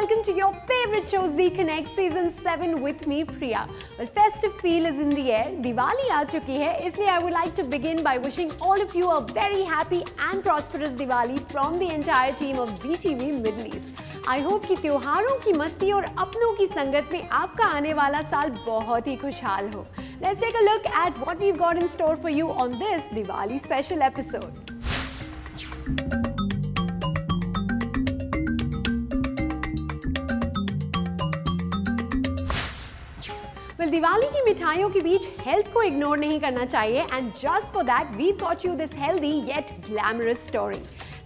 welcome to your favorite show Zee Connect Season 7 with me, Priya. Well, festive feel is in the air. Diwali aa chuki hai, isliye I would like to begin by wishing all of you a very happy and prosperous Diwali from the entire team of Zee TV Middle East. I hope कि त्योहारों की मस्ती और अपनों की संगत में आपका आने वाला साल बहुत ही खुशहाल हो. Let's take a look at what we've got in store for you on this Diwali special episode. Well, Diwali की मिठाइयों के बीच हेल्थ को इग्नोर नहीं करना चाहिए and just for that we've got you this healthy yet glamorous story.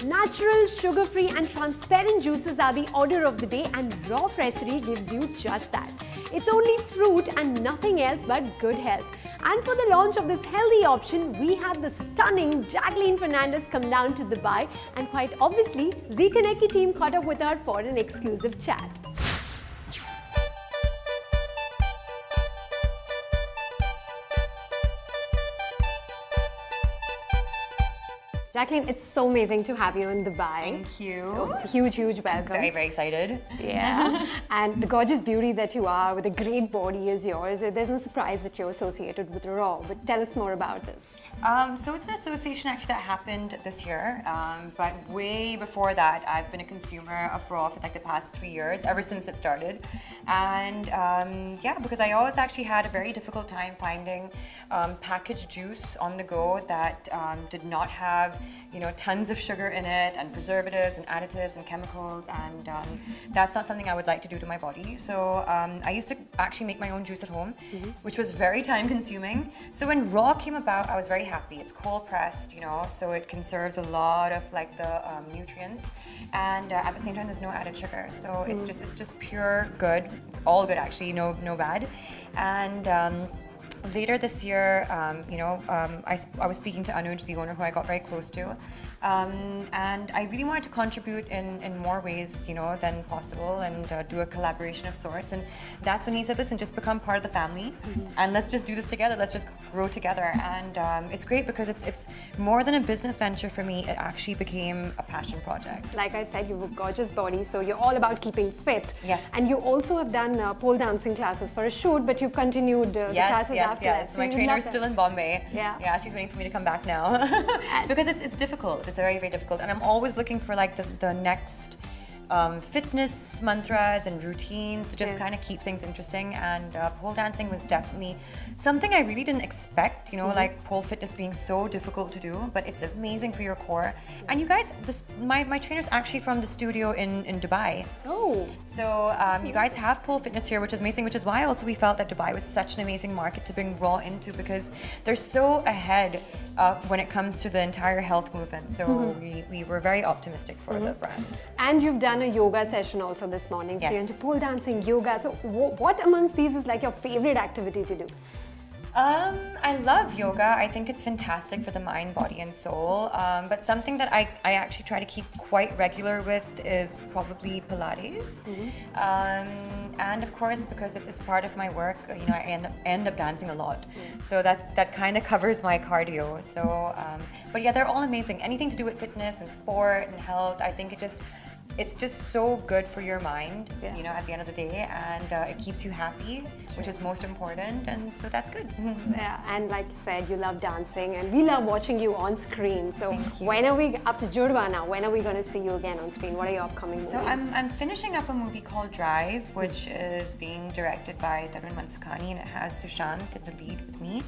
Natural, sugar-free and transparent juices are the order of the day and raw pressery gives you just that. It's only fruit and nothing else but good health. And for the launch of this healthy option, we had the stunning Jacqueline Fernandez come down to Dubai and quite obviously, Zee Connect ki team caught up with her for an exclusive chat. Jacqueline, it's so amazing to have you in Dubai. Thank you. So, huge welcome. Very, very excited. Yeah. And the gorgeous beauty that you are with a great body is yours. There's no surprise that you're associated with Raw, but tell us more about this. So it's an association actually that happened this year, but way before that, I've been a consumer of Raw for like the past 3 years, ever since it started. And yeah, because I always actually had a very difficult time finding packaged juice on the go that did not have, you know, tons of sugar in it and preservatives and additives and chemicals, and that's not something I would like to do to my body. So I used to actually make my own juice at home, which was very time consuming. So when Raw came about, I was very happy. It's cold pressed, you know, so it conserves a lot of like the nutrients, and at the same time there's no added sugar. So it's just pure good. It's all good actually, no bad. And later this year, I was speaking to Anuj, the owner, who I got very close to, and I really wanted to contribute in more ways, you know, than possible, and do a collaboration of sorts. And that's when he said, "Listen, just become part of the family, and let's just do this together. Let's just grow together." And it's great because it's more than a business venture for me. It actually became a passion project. Like I said, you have a gorgeous body, so you're all about keeping fit. Yes. And you also have done pole dancing classes for a shoot, but you've continued the classes after that. So my trainer is still in Bombay. Yeah, she's waiting for me to come back now because it's difficult. It's very, very difficult, and I'm always looking for like the next fitness mantras and routines to just kind of keep things interesting. And pole dancing was definitely something I really didn't expect, you know, like pole fitness being so difficult to do, but it's amazing for your core. And you guys, my trainer's actually from the studio in Dubai. Oh. So you guys have pole fitness here, which is amazing, which is why also we felt that Dubai was such an amazing market to bring Raw into, because they're so ahead when it comes to the entire health movement. So we were very optimistic for the brand. And you've done a yoga session also this morning. Yes. So you're into pole dancing, yoga. So what amongst these is like your favorite activity to do? I love yoga. I think it's fantastic for the mind, body and soul. But something that I actually try to keep quite regular with is probably Pilates. And of course, because it's part of my work, you know, I end up dancing a lot. So that kind of covers my cardio. So, but yeah, they're all amazing. Anything to do with fitness and sport and health, I think it's just so good for your mind, you know, at the end of the day, and it keeps you happy, which is most important, and so that's good. Yeah, and like you said, you love dancing, and we love watching you on screen. So when are we up to Judwa now? When are we going to see you again on screen? What are your upcoming movies? So I'm finishing up a movie called Drive, which is being directed by Tarun Mansukhani, and it has Sushant in the lead with me.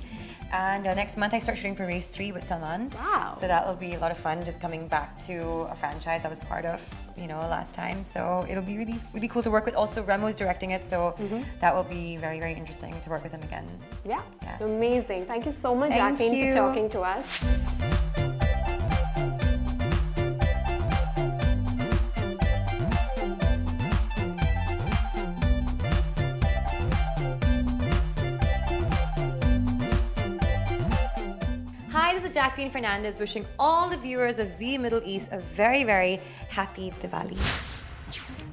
And next month I start shooting for Race 3 with Salman. Wow. So that will be a lot of fun, just coming back to a franchise I was part of, you know, last time. So it'll be really, really cool to work with. Also, Remo's directing it, so that will be very, very interesting to work with him again. Yeah. Amazing. Thank you so much, Jacqueline, for talking to us. Hi, this is Jacqueline Fernandez wishing all the viewers of Zee Middle East a very, very happy Diwali.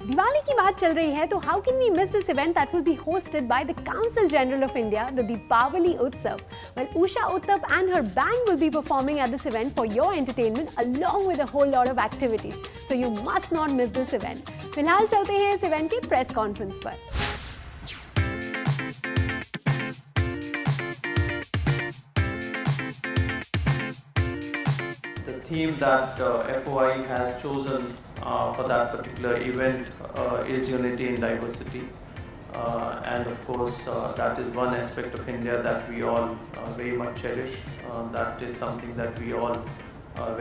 Diwali की बात चल रही है, तो how can we miss this event that will be hosted by the Consul General of India, the Dipavali Utsav? Well, Usha Uthup and her band will be performing at this event for your entertainment along with a whole lot of activities. So you must not miss this event. फिलहाल चलते हैं इस event के press conference पर। The theme that FOI has chosen for that particular event is unity in diversity. And of course, that is one aspect of India that we all very much cherish. That is something that we all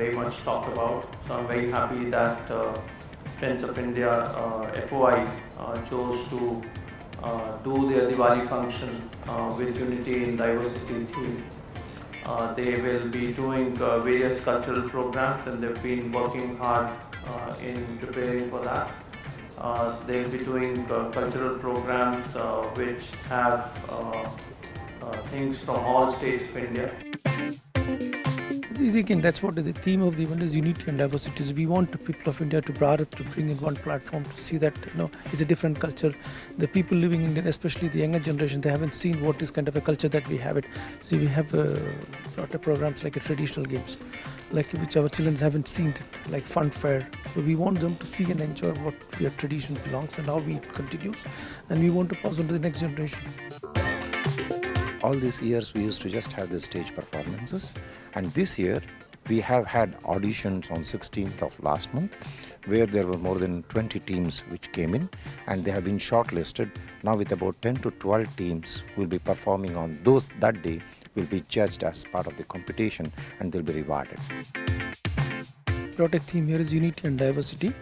very much talk about. So I'm very happy that Friends of India FOI chose to do their Diwali function with unity in diversity theme. They will be doing various cultural programs, and they've been working hard in preparing for that. So they'll be doing cultural programs which have things from all states of India. It's easy again, that's what the theme of the event is, unity and diversity. We want the people of India to Bharat to bring in one platform to see that it's a different culture. The people living in India, especially the younger generation, they haven't seen what is kind of a culture that we have it. So we have a lot of programs like traditional games, like which our children haven't seen it, like fun fair. So we want them to see and enjoy what our tradition belongs and how it continues, and we want to pass on to the next generation. All these years we used to just have the stage performances, and this year we have had auditions on 16th of last month where there were more than 20 teams which came in, and they have been shortlisted. Now with about 10 to 12 teams who will be performing on those that day will be judged as part of the competition, and they'll be rewarded. Brought a theme here is unity and diversity.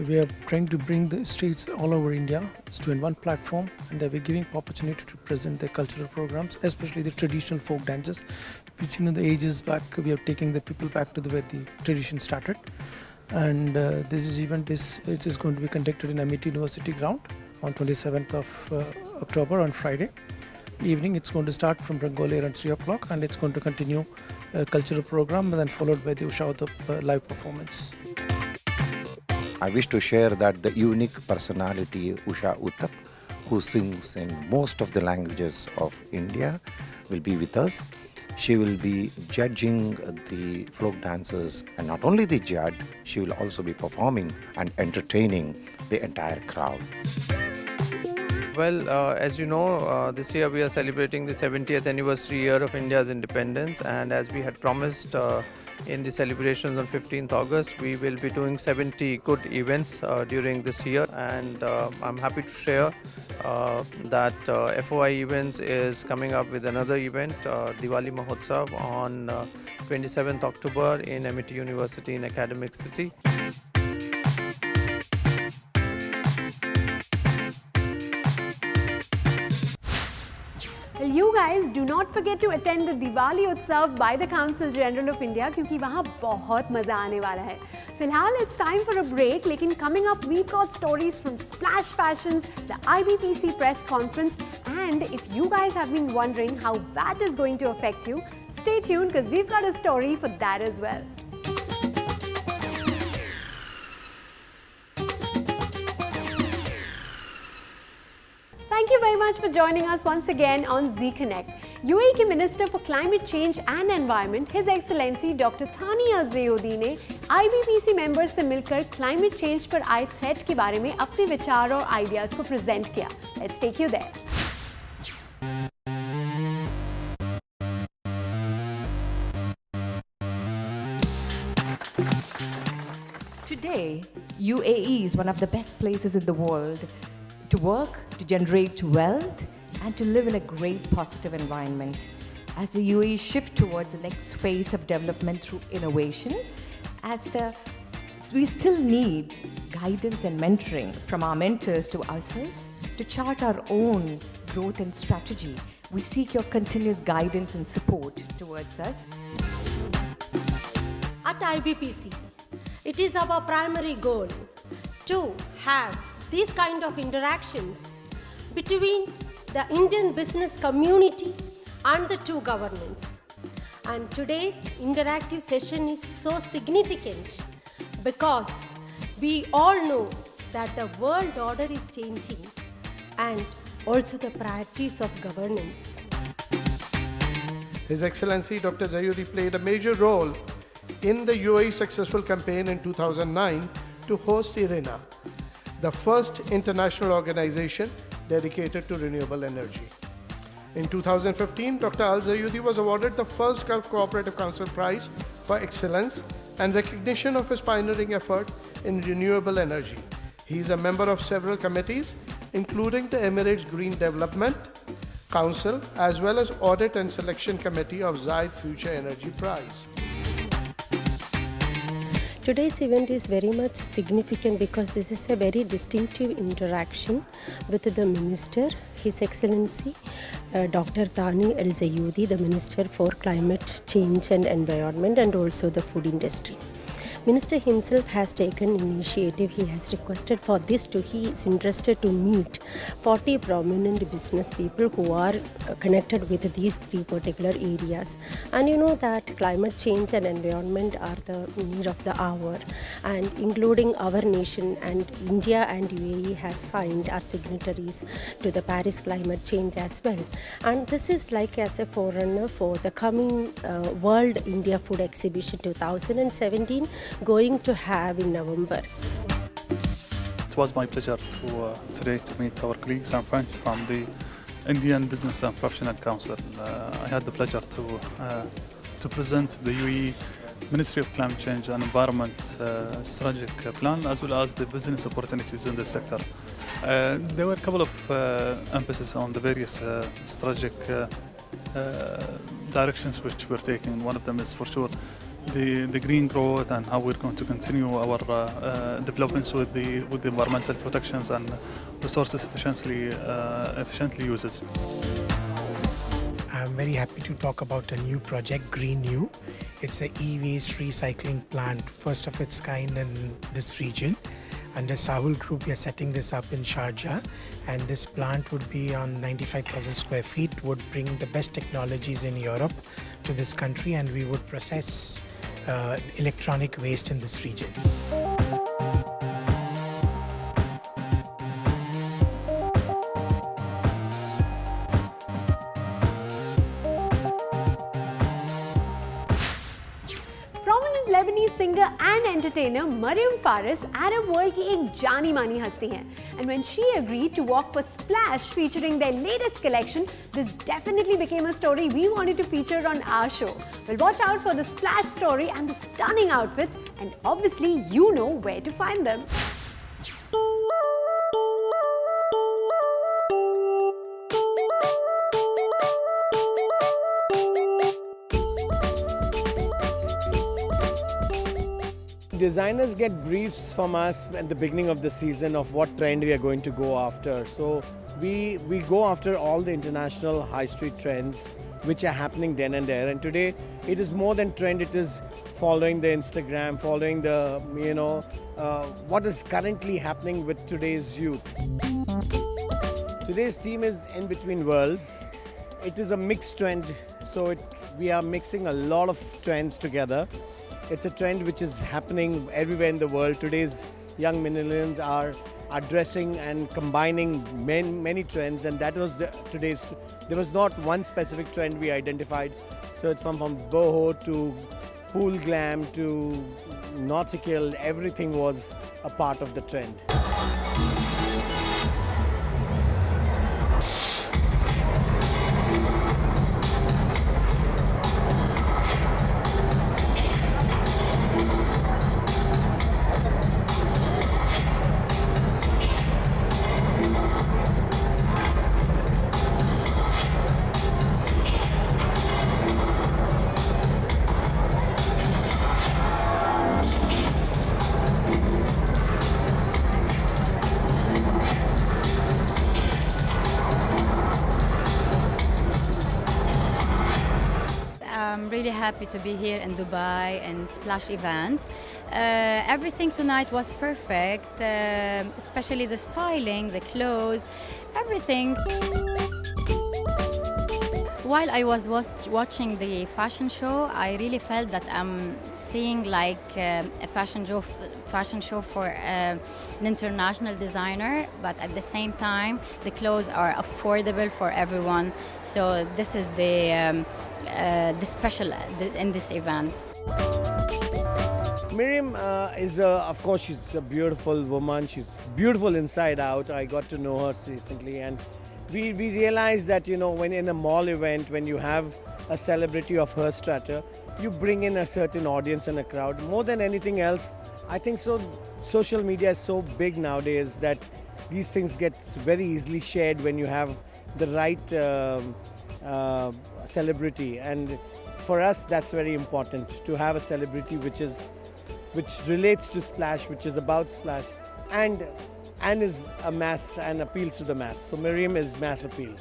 We are trying to bring the states all over India to in one platform, and they were giving opportunity to present their cultural programs, especially the traditional folk dances, which the ages back we are taking the people back to where the tradition started. And this event is going to be conducted in Amity University ground on 27th of October on Friday evening. It's going to start from Rangoli around 3 o'clock, and it's going to continue a cultural program and then followed by the Usha Uthup live performance. I wish to share that the unique personality Usha Uthup, who sings in most of the languages of India, will be with us. She will be judging the folk dancers, and not only the judge, she will also be performing and entertaining the entire crowd. Well, as you know, this year we are celebrating the 70th anniversary year of India's independence, and as we had promised in the celebrations on 15th August, we will be doing 70 good events during this year, and I'm happy to share that FOI Events is coming up with another event, Diwali Mahotsav, on 27th October in Amity University in Academic City. Well, you guys do not forget to attend the Dipavali Utsav by the Consul General of India, क्योंकि वहाँ बहुत मजा आने वाला है. फिलहाल it's time for a break, लेकिन coming up we've got stories from Splash Fashions, the IBPC Press Conference, and if you guys have been wondering how that is going to affect you, stay tuned because we've got a story for that as well. Thank you very much for joining us once again on Zee Connect. UAE के Minister for Climate Change and Environment, His Excellency Dr. Thani Al Zeyoudi ने IBPC members से मिलकर climate change पर आए threat के बारे में अपने विचार और ideas को present किया. Let's take you there. Today, UAE is one of the best places in the world to work, to generate wealth, and to live in a great positive environment. As the UAE shift towards the next phase of development through innovation, we still need guidance and mentoring from our mentors to ourselves to chart our own growth and strategy. We seek your continuous guidance and support towards us. At IBPC, it is our primary goal to have these kind of interactions between the Indian business community and the two governments. And today's interactive session is so significant because we all know that the world order is changing and also the priorities of governance. His Excellency Dr. Zeyoudi played a major role in the UAE's successful campaign in 2009 to host IRENA. the first international organization dedicated to renewable energy. In 2015, Dr. Al Zeyoudi was awarded the first Gulf Cooperative Council Prize for Excellence and recognition of his pioneering effort in renewable energy. He is a member of several committees, including the Emirates Green Development Council, as well as Audit and Selection Committee of Zayed Future Energy Prize. Today's event is very much significant because this is a very distinctive interaction with the Minister, His Excellency Dr. Thani Al Zeyoudi, the Minister for Climate Change and Environment, and also the food industry. Minister himself has taken initiative. He has requested for this he is interested to meet 40 prominent business people who are connected with these three particular areas. And you know that climate change and environment are the need of the hour, and including our nation, and India and UAE has signed as signatories to the Paris climate change as well. And this is like as a forerunner for the coming World India Food Exhibition 2017 going to have in November. It was my pleasure today to meet our colleagues and friends from the Indian Business and Professional Council. I had the pleasure to present the UAE Ministry of Climate Change and Environment strategic plan, as well as the business opportunities in the sector. There were a couple of emphasis on the various strategic directions which we're taking. One of them is for sure the green growth and how we're going to continue our developments with the environmental protections and resources efficiently uses. I'm very happy to talk about a new project, Green New. It's an e-waste recycling plant, first of its kind in this region. Under Malabar Group, we are setting this up in Sharjah, and this plant would be on 95,000 square feet, would bring the best technologies in Europe to this country, and we would process electronic waste in this region. Prominent Lebanese singer and entertainer Mariam Fares Arab world की एक जानी मानी हस्ती हैं, and when she agreed to walk for Splash featuring their latest collection, this definitely became a story we wanted to feature on our show. Well, watch out for the Splash story and the stunning outfits, and obviously you know where to find them. Designers get briefs from us at the beginning of the season of what trend we are going to go after. So we go after all the international high street trends which are happening then and there. And today it is more than trend, it is following the Instagram, following the, what is currently happening with today's youth. Today's theme is In Between Worlds. It is a mixed trend, so we are mixing a lot of trends together. It's a trend which is happening everywhere in the world. Today's young millennials are dressing and combining many trends, and that was today's. There was not one specific trend we identified. So it's from boho to pool glam to nautical. Everything was a part of the trend. I'm really happy to be here in Dubai and Splash event. Everything tonight was perfect, especially the styling, the clothes, everything. While I was watching the fashion show, I really felt that I'm seeing like a fashion show for an international designer, but at the same time, the clothes are affordable for everyone. So this is the special in this event. Miriam of course, she's a beautiful woman. She's beautiful inside out. I got to know her recently, and we realized that, when in a mall event, when you have a celebrity of her stature, you bring in a certain audience and a crowd. More than anything else, I think so. Social media is so big nowadays that these things get very easily shared when you have the right celebrity, and for us that's very important to have a celebrity which relates to Splash, which is about Splash, and is a mass and appeals to the mass. So Miriam is mass appeal.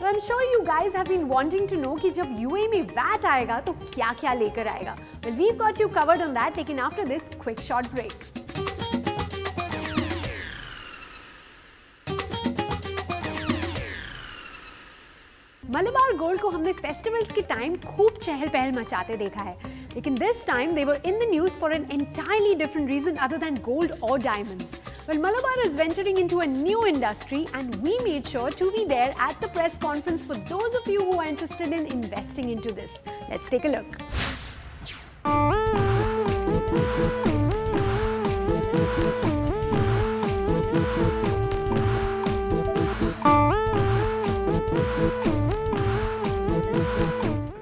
I'm sure you guys have been wanting to know कि जब UAE में VAT आएगा तो क्या-क्या लेकर आएगा. Well, we've got you covered on that. लेकिन after this quick short break. Malabar Group को हमने festivals के time खूब चहल-पहल मचाते देखा है. लेकिन this time they were in the news for an entirely different reason other than gold or diamonds. Well, Malabar is venturing into a new industry, and we made sure to be there at the press conference for those of you who are interested in investing into this. Let's take a look.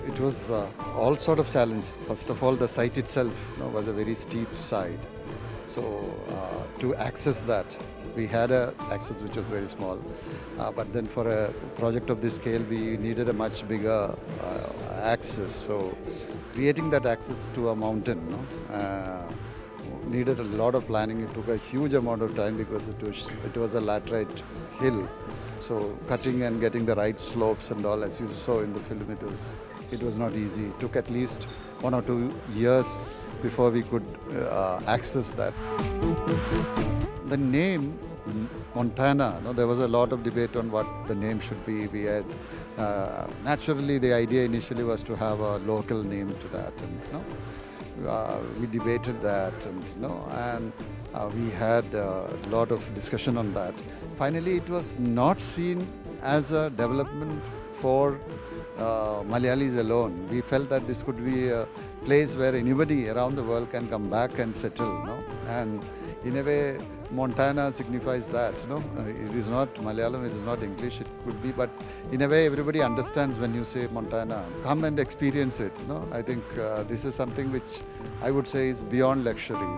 It was all sort of challenge. First of all, the site itself was a very steep site. So to access that, we had a access which was very small. But then for a project of this scale, we needed a much bigger access. So creating that access to a mountain needed a lot of planning. It took a huge amount of time because it was a laterite hill. So cutting and getting the right slopes and all, as you saw in the film, it was not easy. It took at least 1 or 2 years before we could access that. The name Montana, there was a lot of debate on what the name should be. We had naturally the idea initially was to have a local name to that, and we debated that, and we had a lot of discussion on that. Finally, it was not seen as a development for Malayalis alone. We felt that this could be a place where anybody around the world can come back and settle, and in a way Montana signifies that, it is not Malayalam, it is not English, it could be, but in a way everybody understands when you say Montana. Come and experience it, I think this is something which I would say is beyond luxury.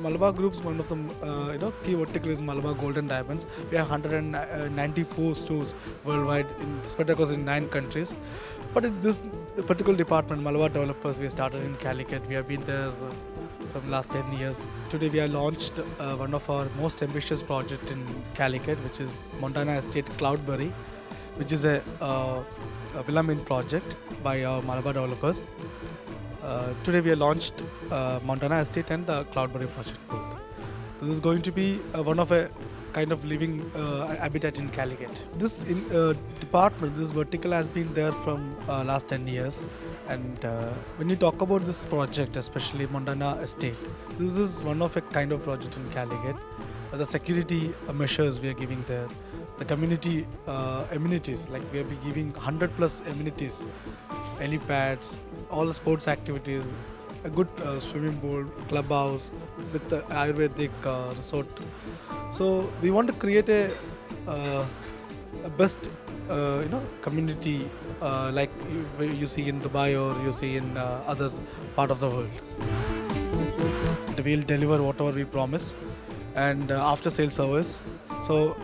Malabar Group's one of the key vertical is Malabar Gold and Diamonds. We have 194 stores worldwide, spread across in 9 countries. But in this particular department, Malabar Developers, we started in Calicut. We have been there from last 10 years. Today we have launched one of our most ambitious projects in Calicut, which is Montana Estate Cloudberry, which is a villa mint project by our Malabar Developers. Today we have launched Montana Estate and the Cloudberry project both. This is going to be one of a kind of living habitat in Calicut. This department, this vertical has been there from last 10 years. And when you talk about this project, especially Montana Estate, this is one of a kind of project in Calicut. The security measures we are giving there, the community amenities, like we will be giving 100 plus amenities, helipads, all the sports activities, a good swimming pool, clubhouse with the Ayurvedic resort. So we want to create a best community like you see in Dubai or you see in other part of the world. We'll deliver whatever we promise, and after sale service. So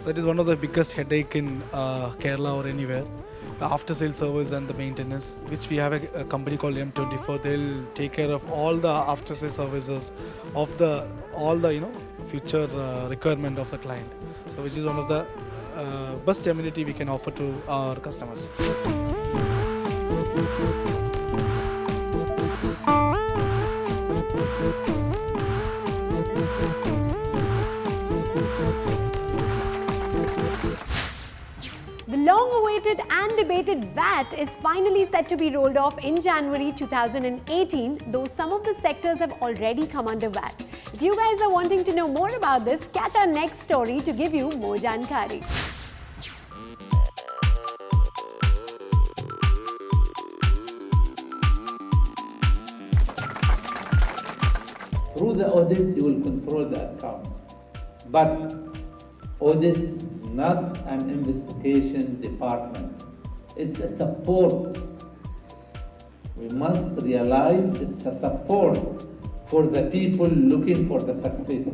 that is one of the biggest headache in Kerala or anywhere. The after sale service and the maintenance, which we have a company called M24. They'll take care of all the after sale services of all the future requirement of the client. So which is one of the best amenity we can offer to our customers. The long-awaited and debated VAT is finally set to be rolled off in January 2018, though some of the sectors have already come under VAT. If you guys are wanting to know more about this, catch our next story to give you more jankari. Through the audit, you will control the account. But audit, not an investigation department. It's a support. We must realize it's a support for the people looking for the success.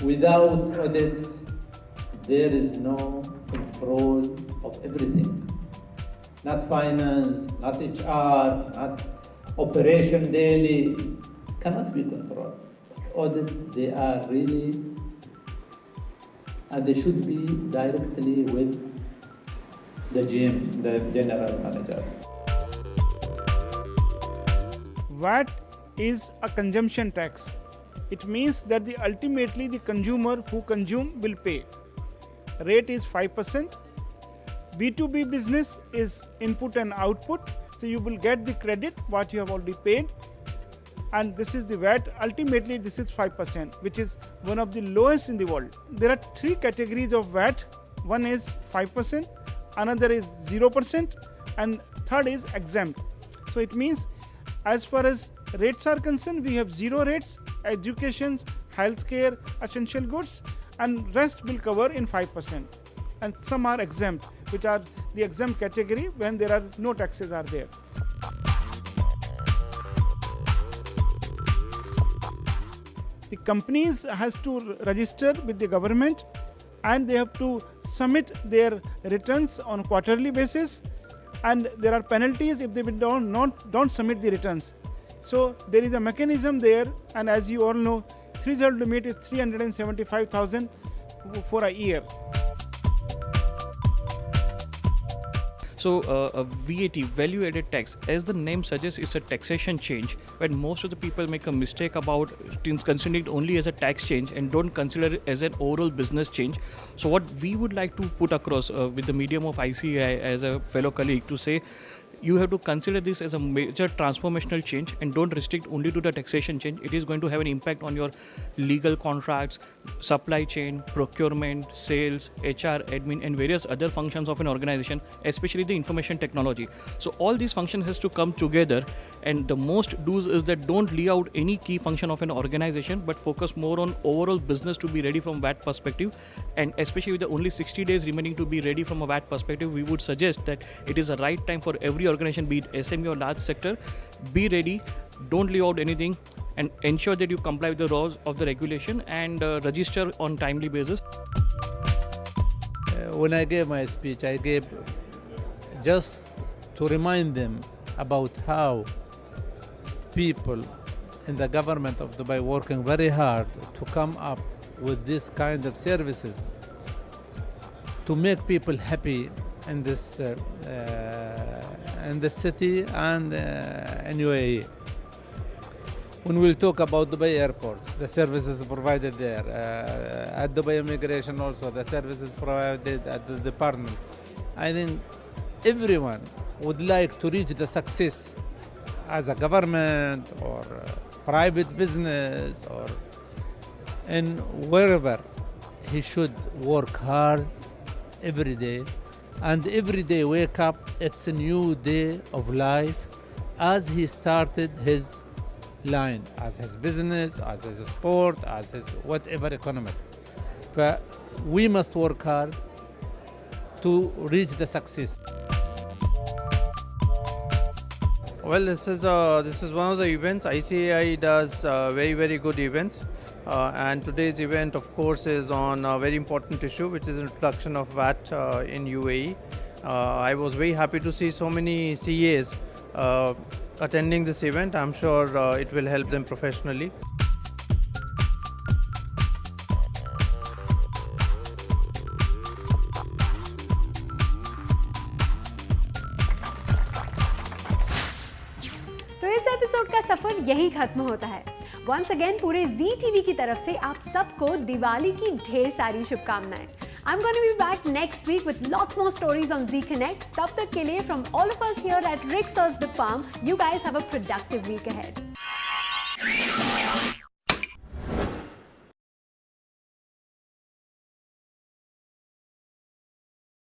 Without audit, there is no control of everything. Not finance, not HR, not operation daily, cannot be controlled. Audit, they are really, and they should be directly with the GM, the general manager. VAT is a consumption tax. It means that ultimately the consumer who consume will pay. Rate is 5%. B2B business is input and output. So you will get the credit what you have already paid. And this is the VAT. Ultimately this is 5%, which is one of the lowest in the world. There are three categories of VAT. One is 5%, another is 0%, and third is exempt. So it means as far as rates are concerned, we have zero rates, education, healthcare, essential goods, and rest will cover in 5%. And some are exempt, which are the exempt category when there are no taxes are there. The companies has to register with the government and they have to submit their returns on quarterly basis, and there are penalties if they don't submit the returns. So there is a mechanism there, and as you all know, threshold limit is 375,000 for a year. So a VAT, value added tax, as the name suggests, it's a taxation change, when most of the people make a mistake about considering it only as a tax change and don't consider it as an overall business change. So what we would like to put across with the medium of ICAI as a fellow colleague to say, you have to consider this as a major transformational change and don't restrict only to the taxation change. It is going to have an impact on your legal contracts, supply chain, procurement, sales, HR, admin, and various other functions of an organization, especially the information technology. So all these functions has to come together, and the most do's is that don't leave out any key function of an organization, but focus more on overall business to be ready from VAT perspective. And especially with the only 60 days remaining to be ready from a VAT perspective, we would suggest that it is the right time for every organization, be it SME or large sector, be ready, don't leave out anything, and ensure that you comply with the laws of the regulation and register on timely basis. When I gave my speech, I gave just to remind them about how people in the government of Dubai working very hard to come up with this kind of services to make people happy in this city and in UAE. When we'll talk about Dubai airports, the services provided there, at Dubai immigration also, the services provided at the department, I think everyone would like to reach the success as a government or private business or in wherever. He should work hard every day, and every day wake up, it's a new day of life as he started his line, as his business, as his sport, as his whatever economic. But we must work hard to reach the success. Well, this is one of the events. ICAI does very good events, and today's event, of course, is on a very important issue, which is introduction of VAT in UAE. I was very happy to see so many CAs attending this event. I'm sure it will help them professionally. तो इस episode का सफर यही खत्म होता है। Once again पूरे जी TV की तरफ से आप सबको दिवाली की ढेर सारी शुभकामनाएं। I'm going to be back next week with lots more stories on Zee Connect. तब तक के लिए from all of us here at Rick Serves the Farm, you guys have a productive week ahead.